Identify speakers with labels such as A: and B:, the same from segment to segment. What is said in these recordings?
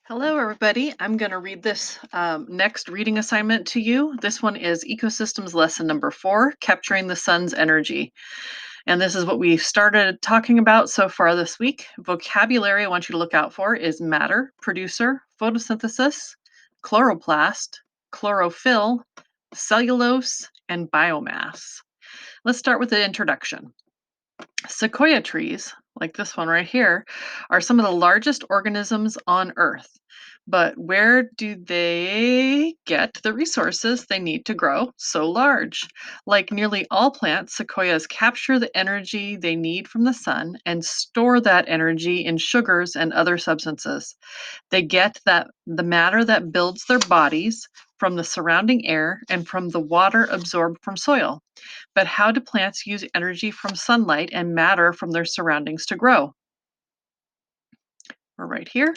A: Hello, everybody. I'm going to read this next reading assignment to you. This one is Ecosystems Lesson number 4, Capturing the Sun's Energy. And this is what we've started talking about so far this week. Vocabulary I want you to look out for is matter, producer, photosynthesis, chloroplast, chlorophyll, cellulose, and biomass. Let's start with the introduction. Sequoia trees, like this one right here, are some of the largest organisms on Earth. But where do they get the resources they need to grow so large? Like nearly all plants, sequoias capture the energy they need from the sun and store that energy in sugars and other substances. They get that the matter that builds their bodies from the surrounding air and from the water absorbed from soil. But how do plants use energy from sunlight and matter from their surroundings to grow? We're right here.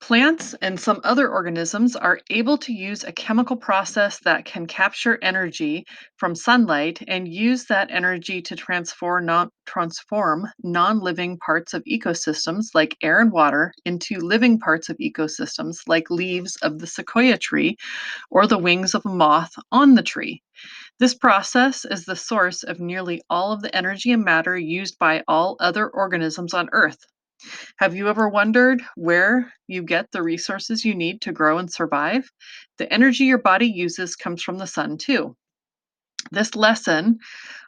A: Plants and some other organisms are able to use a chemical process that can capture energy from sunlight and use that energy to transform non-living parts of ecosystems like air and water into living parts of ecosystems like leaves of the sequoia tree or the wings of a moth on the tree. This process is the source of nearly all of the energy and matter used by all other organisms on Earth. Have you ever wondered where you get the resources you need to grow and survive? The energy your body uses comes from the sun, too. This lesson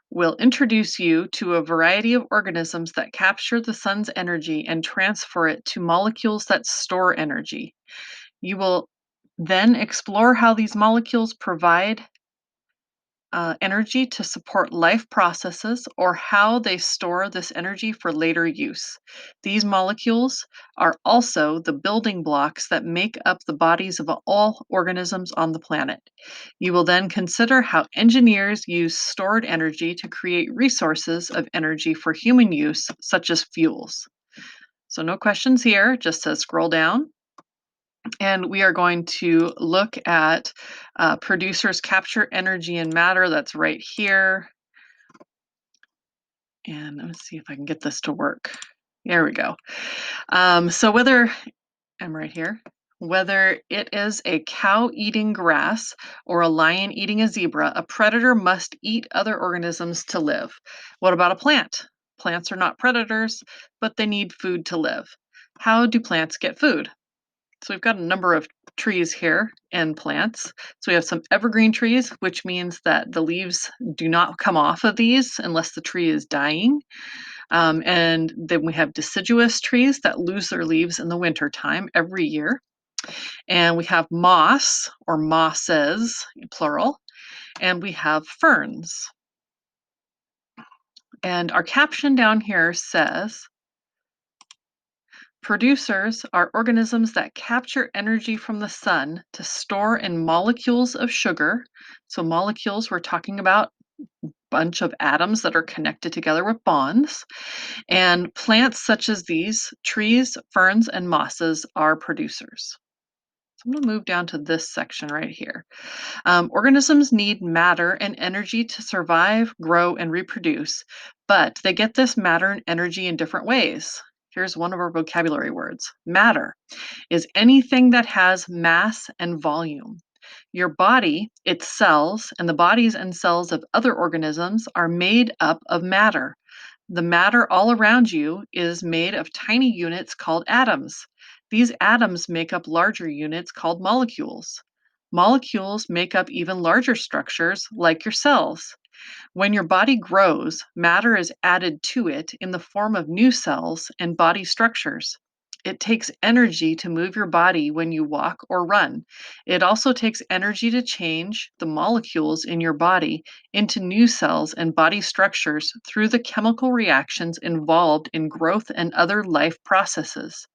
A: will introduce you to a variety of organisms that capture the sun's energy and transfer it to molecules that store energy. You will then explore how these molecules provide energy to support life processes or how they store this energy for later use. These molecules are also the building blocks that make up the bodies of all organisms on the planet. You will then consider how engineers use stored energy to create resources of energy for human use, such as fuels. So, no questions here, just says scroll down. And we are going to look at producers capture energy and matter. That's right here. And let's see if I can get this to work. There we go. So whether I'm right here, whether it is a cow eating grass or a lion eating a zebra, a predator must eat other organisms to live. What about a plant? Plants are not predators, but they need food to live. How do plants get food? So we've got a number of trees here and plants. So we have some evergreen trees, which means that the leaves do not come off of these unless the tree is dying. And then we have deciduous trees that lose their leaves in the wintertime every year. And we have moss or mosses, plural. And we have ferns. And our caption down here says, producers are organisms that capture energy from the sun to store in molecules of sugar. So molecules, we're talking about a bunch of atoms that are connected together with bonds. And plants such as these, trees, ferns, and mosses are producers. So I'm going to move down to this section right here. Organisms need matter and energy to survive, grow, and reproduce, but they get this matter and energy in different ways. Here's one of our vocabulary words. Matter is anything that has mass and volume. Your body, its cells, and the bodies and cells of other organisms are made up of matter. The matter all around you is made of tiny units called atoms. These atoms make up larger units called molecules. Molecules make up even larger structures like your cells. When your body grows, matter is added to it in the form of new cells and body structures. It takes energy to move your body when you walk or run. It also takes energy to change the molecules in your body into new cells and body structures through the chemical reactions involved in growth and other life processes.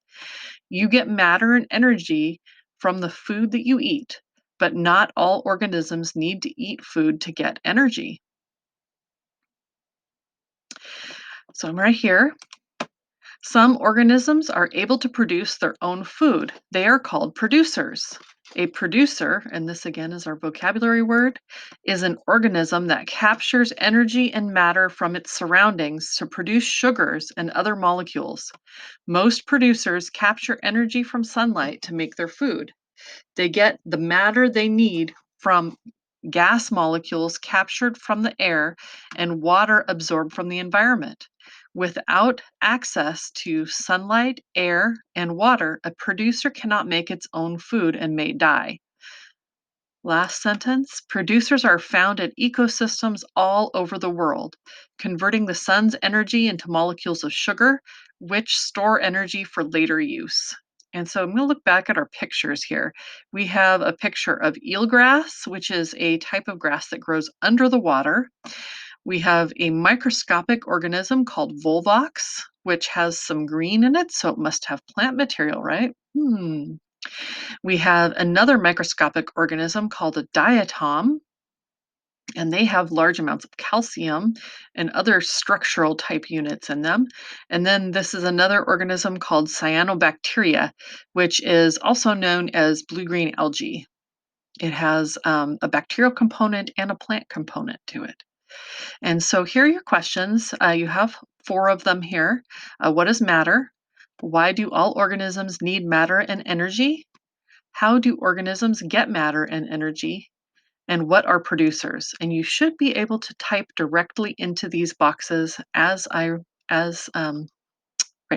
A: You get matter and energy from the food that you eat, but not all organisms need to eat food to get energy. So I'm right here. Some organisms are able to produce their own food. They are called producers. A producer, and this again is our vocabulary word, is an organism that captures energy and matter from its surroundings to produce sugars and other molecules. Most producers capture energy from sunlight to make their food. They get the matter they need from gas molecules captured from the air and water absorbed from the environment. Without access to sunlight, air, and water, a producer cannot make its own food and may die. Last sentence. Producers are found in ecosystems all over the world, converting the sun's energy into molecules of sugar, which store energy for later use. And so I'm going to look back at our pictures here. We have a picture of eelgrass, which is a type of grass that grows under the water. We have a microscopic organism called Volvox, which has some green in it, so it must have plant material, right? We have another microscopic organism called a diatom, and they have large amounts of calcium and other structural type units in them. And then this is another organism called cyanobacteria, which is also known as blue-green algae. It has a bacterial component and a plant component to it. And so here are your questions. You have four of them here. What is matter? Why do all organisms need matter and energy? How do organisms get matter and energy? And what are producers? And you should be able to type directly into these boxes as right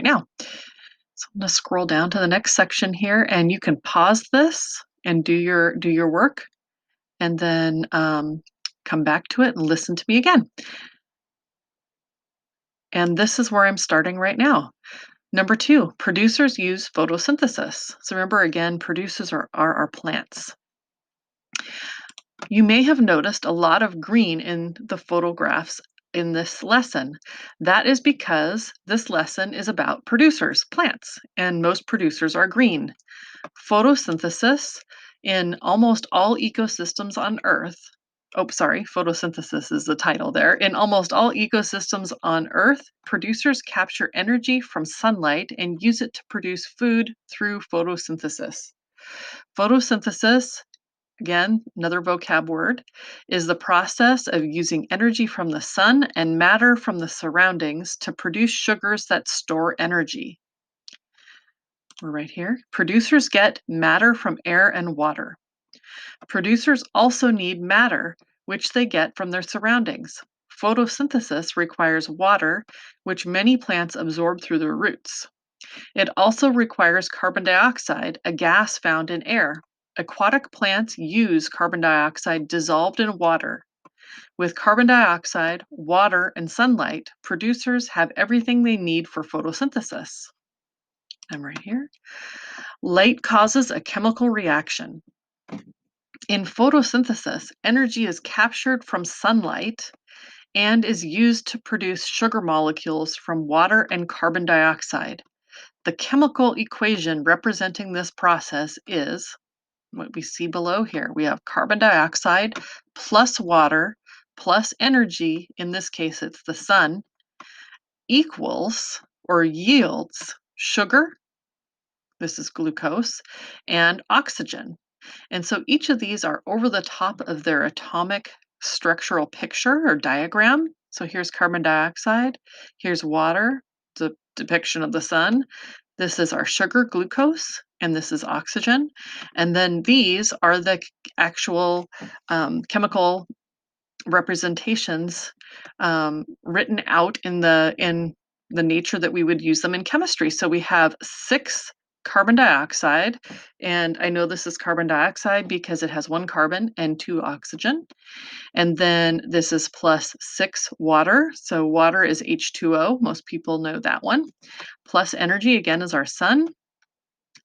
A: now. So I'm going to scroll down to the next section here, and you can pause this and do your work, and then come back to it and listen to me again. And this is where I'm starting right now. Number 2, producers use photosynthesis. So remember again, producers are our plants. You may have noticed a lot of green in the photographs in this lesson. That is because this lesson is about producers, plants, and most producers are green. Photosynthesis in almost all ecosystems on Earth. Oh, sorry, photosynthesis is the title there. In almost all ecosystems on Earth, producers capture energy from sunlight and use it to produce food through photosynthesis. Photosynthesis, again, another vocab word, is the process of using energy from the sun and matter from the surroundings to produce sugars that store energy. We're right here. Producers get matter from air and water. Producers also need matter, which they get from their surroundings. Photosynthesis requires water, which many plants absorb through their roots. It also requires carbon dioxide, a gas found in air. Aquatic plants use carbon dioxide dissolved in water. With carbon dioxide, water, and sunlight, producers have everything they need for photosynthesis. I'm right here. Light causes a chemical reaction. In photosynthesis, energy is captured from sunlight and is used to produce sugar molecules from water and carbon dioxide. The chemical equation representing this process is what we see below here. We have carbon dioxide plus water plus energy, in this case it's the sun, equals or yields sugar, this is glucose, and oxygen. And so each of these are over the top of their atomic structural picture or diagram. So here's carbon dioxide, here's water, the depiction of the sun. This is our sugar, glucose, and this is oxygen. And then these are the actual chemical representations written out in the nature that we would use them in chemistry. So we have 6 carbon dioxide, and I know this is carbon dioxide because it has 1 carbon and 2 oxygen. And then this is plus 6 water. So water is H2O. Most people know that one. Plus energy again is our sun.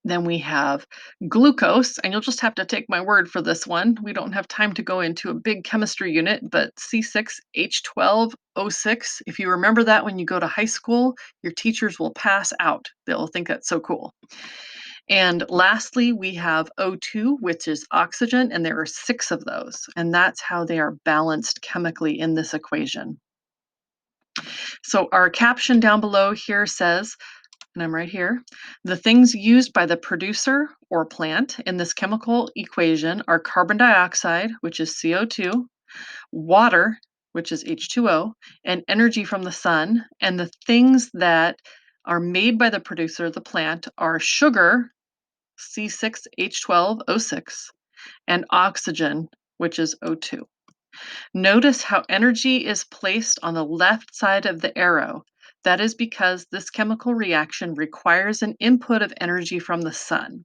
A: Then we have glucose, and you'll just have to take my word for this one. We don't have time to go into a big chemistry unit, but C6H12O6, if you remember that when you go to high school, your teachers will pass out. They'll think that's so cool. And lastly, we have O2, which is oxygen, and there are 6 of those, and that's how they are balanced chemically in this equation. So our caption down below here says, and I'm right here. The things used by the producer or plant in this chemical equation are carbon dioxide, which is CO2, water, which is H2O, and energy from the sun. And the things that are made by the producer of the plant are sugar, C6H12O6, and oxygen, which is O2. Notice how energy is placed on the left side of the arrow. That is because this chemical reaction requires an input of energy from the sun.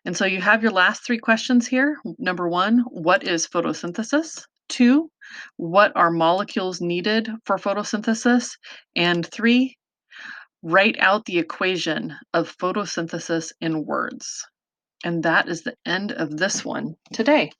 A: And so you have your last three questions here. Number one, what is photosynthesis? Two, what are molecules needed for photosynthesis? And three, write out the equation of photosynthesis in words. And that is the end of this one today.